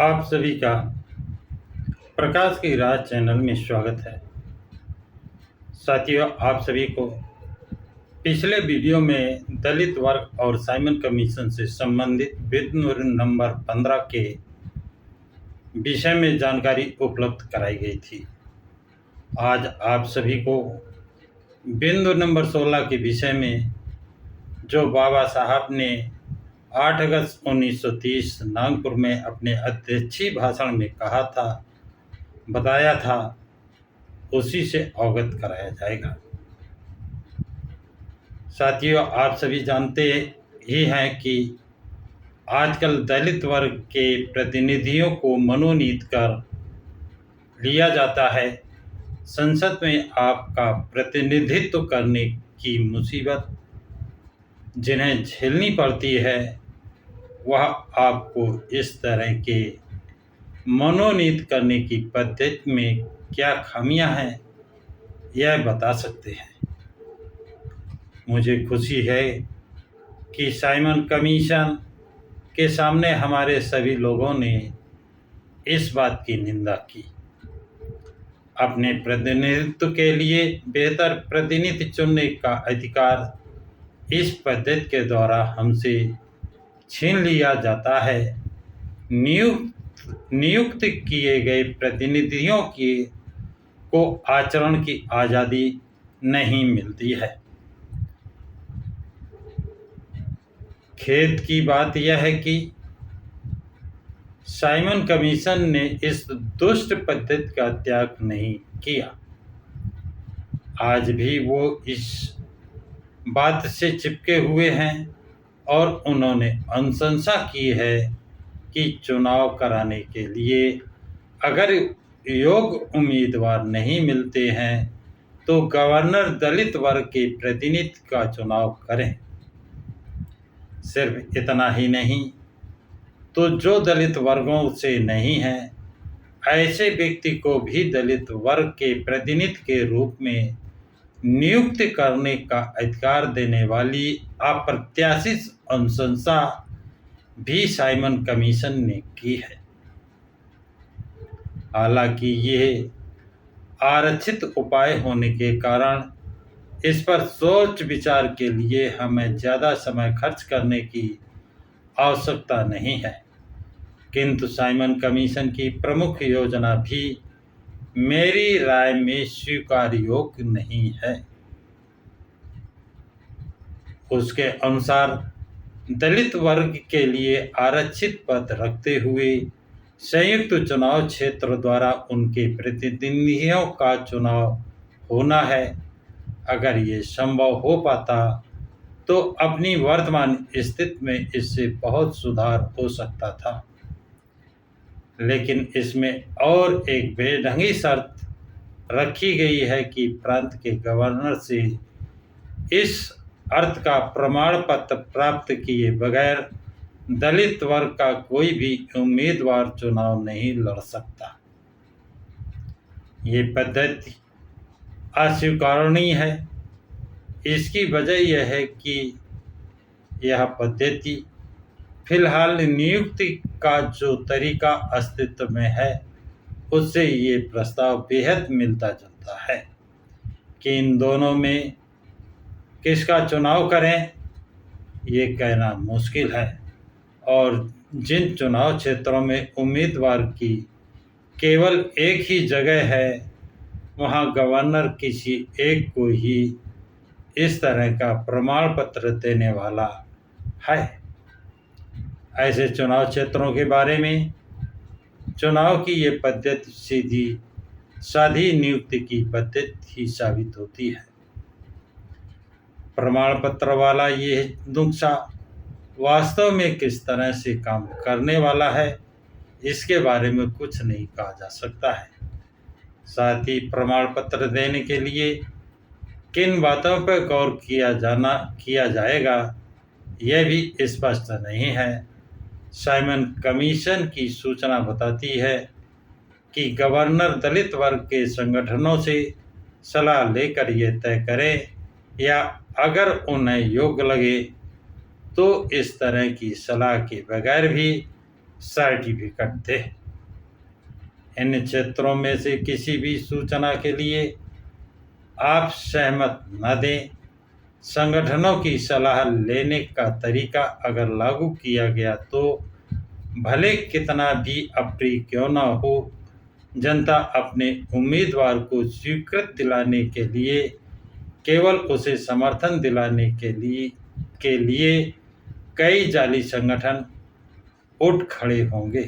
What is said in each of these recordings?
आप सभी का प्रकाश की राह चैनल में स्वागत है। साथियों, आप सभी को पिछले वीडियो में दलित वर्ग और साइमन कमीशन से संबंधित बिंदु नंबर 15 के विषय में जानकारी उपलब्ध कराई गई थी। आज आप सभी को बिंदु नंबर 16 के विषय में, जो बाबा साहब ने 8 अगस्त 1930 नागपुर में अपने अध्यक्षीय भाषण में कहा था, बताया था, उसी से अवगत कराया जाएगा। साथियों, आप सभी जानते ही हैं कि आजकल दलित वर्ग के प्रतिनिधियों को मनोनीत कर लिया जाता है। संसद में आपका प्रतिनिधित्व करने की मुसीबत जिन्हें झेलनी पड़ती है, वह आपको इस तरह के मनोनीत करने की पद्धति में क्या खामियां हैं, यह बता सकते हैं। मुझे खुशी है कि साइमन कमीशन के सामने हमारे सभी लोगों ने इस बात की निंदा की। अपने प्रतिनिधित्व के लिए बेहतर प्रतिनिधि चुनने का अधिकार इस पद्धति के द्वारा हमसे छीन लिया जाता है। नियुक्त किए गए प्रतिनिधियों को आचरण की आज़ादी नहीं मिलती है। खेद की बात यह है कि साइमन कमीशन ने इस दुष्ट पद्धति का त्याग नहीं किया। आज भी वो इस बात से चिपके हुए हैं और उन्होंने अनुशंसा की है कि चुनाव कराने के लिए अगर योग्य उम्मीदवार नहीं मिलते हैं तो गवर्नर दलित वर्ग के प्रतिनिधि का चुनाव करें। सिर्फ इतना ही नहीं, तो जो दलित वर्गों से नहीं हैं, ऐसे व्यक्ति को भी दलित वर्ग के प्रतिनिधि के रूप में नियुक्त करने का अधिकार देने वाली अप्रत्याशित अनुशंसा भी साइमन कमीशन ने की है। हालांकि ये आरक्षित उपाय होने के कारण इस पर सोच विचार के लिए हमें ज़्यादा समय खर्च करने की आवश्यकता नहीं है, किंतु साइमन कमीशन की प्रमुख योजना भी मेरी राय में स्वीकार योग्य नहीं है। उसके अनुसार दलित वर्ग के लिए आरक्षित पद रखते हुए संयुक्त चुनाव क्षेत्र द्वारा उनके प्रतिनिधियों का चुनाव होना है। अगर ये संभव हो पाता तो अपनी वर्तमान स्थिति में इससे बहुत सुधार हो सकता था, लेकिन इसमें और एक बेढंगी शर्त रखी गई है कि प्रांत के गवर्नर से इस अर्थ का प्रमाण पत्र प्राप्त किए बगैर दलित वर्ग का कोई भी उम्मीदवार चुनाव नहीं लड़ सकता। ये पद्धति अस्वीकार्य है। इसकी वजह यह है कि यह पद्धति फिलहाल नियुक्ति का जो तरीका अस्तित्व में है, उससे ये प्रस्ताव बेहद मिलता जुलता है कि इन दोनों में किसका चुनाव करें, ये कहना मुश्किल है। और जिन चुनाव क्षेत्रों में उम्मीदवार की केवल एक ही जगह है, वहाँ गवर्नर किसी एक को ही इस तरह का प्रमाण पत्र देने वाला है। ऐसे चुनाव क्षेत्रों के बारे में चुनाव की ये पद्धति सीधी साधी नियुक्ति की पद्धति ही साबित होती है। प्रमाण पत्र वाला ये नुस्खा वास्तव में किस तरह से काम करने वाला है, इसके बारे में कुछ नहीं कहा जा सकता है। साथ ही प्रमाण पत्र देने के लिए किन बातों पर गौर किया जाएगा, यह भी स्पष्ट नहीं है। साइमन कमीशन की सूचना बताती है कि गवर्नर दलित वर्ग के संगठनों से सलाह लेकर ये तय करें, या अगर उन्हें योग्य लगे तो इस तरह की सलाह के बगैर भी सर्टिफिकेट दे। इन क्षेत्रों में से किसी भी सूचना के लिए आप सहमत न दें। संगठनों की सलाह लेने का तरीका अगर लागू किया गया तो भले कितना भी अप्रिय क्यों न हो, जनता अपने उम्मीदवार को स्वीकृत दिलाने के लिए, केवल उसे समर्थन दिलाने के लिए कई जाली संगठन उठ खड़े होंगे।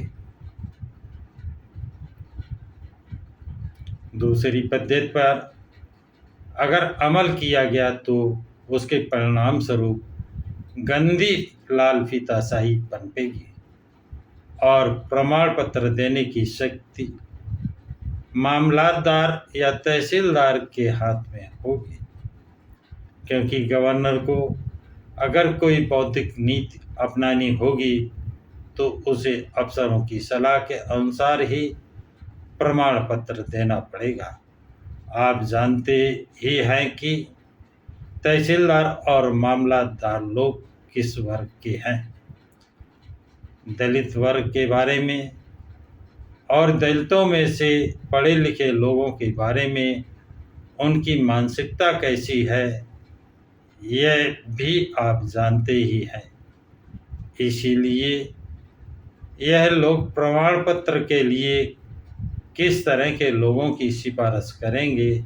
दूसरी पद्धति पर अगर अमल किया गया तो उसके परिणाम स्वरूप गंदी लाल फीताशाही पनपेगी और प्रमाण पत्र देने की शक्ति मामलतदार या तहसीलदार के हाथ में होगी, क्योंकि गवर्नर को अगर कोई बौद्धिक नीति अपनानी होगी तो उसे अफसरों की सलाह के अनुसार ही प्रमाण पत्र देना पड़ेगा। आप जानते ही हैं कि तहसीलदार और मामलतदार लोग किस वर्ग के हैं। दलित वर्ग के बारे में और दलितों में से पढ़े लिखे लोगों के बारे में उनकी मानसिकता कैसी है, यह भी आप जानते ही हैं। इसीलिए यह लोग प्रमाण पत्र के लिए किस तरह के लोगों की सिफारिश करेंगे,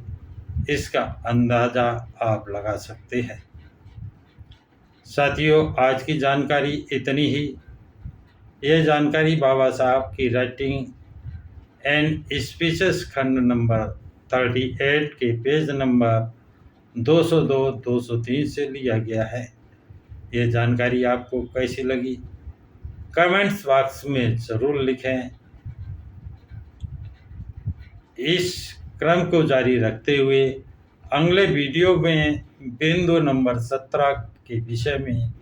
इसका अंदाज़ा आप लगा सकते हैं। साथियों, आज की जानकारी इतनी ही। यह जानकारी बाबा साहब की राइटिंग एंड स्पीचेस खंड नंबर 38 के पेज नंबर 202-203 से लिया गया है। यह जानकारी आपको कैसी लगी, कमेंट्स बॉक्स में ज़रूर लिखें। इस क्रम को जारी रखते हुए अगले वीडियो में बिंदु नंबर 17 के विषय में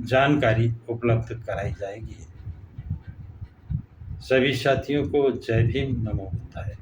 जानकारी उपलब्ध कराई जाएगी। सभी साथियों को जय भीम, नमो बुद्धाय।